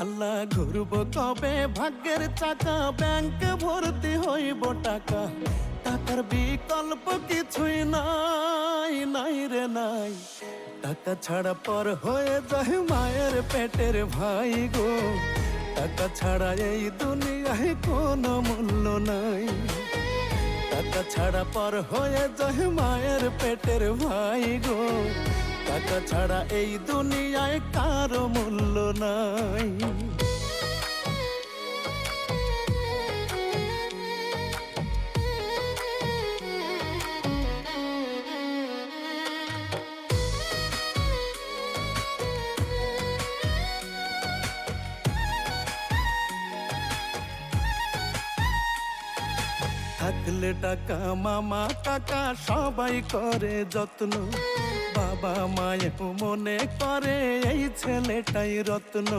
আল্লাহ ঘুরব কবে ভাগ্যের চাকা, ব্যাংকে ভর্তি হইব টাকা, টাকার বিকল্প কিছুই নাই, নাই রে নাই। টাকা ছাড়া পর হয়ে যায় মায়ের পেটের ভাই গো, টাকা ছাড়া এই দুনিয়ায় কোনো মূল্য নাই। টাকা ছাড়া পর হয়ে যায় মায়ের পেটের ভাই গো, টাকা ছাড়া এই দুনিয়ায় কারো মূল্য নাই। থাকলে টাকা মামা কাকা সবাই করে যত্ন, বাবা মায়েও মনে করে এই ছেলেটাই রত্ন।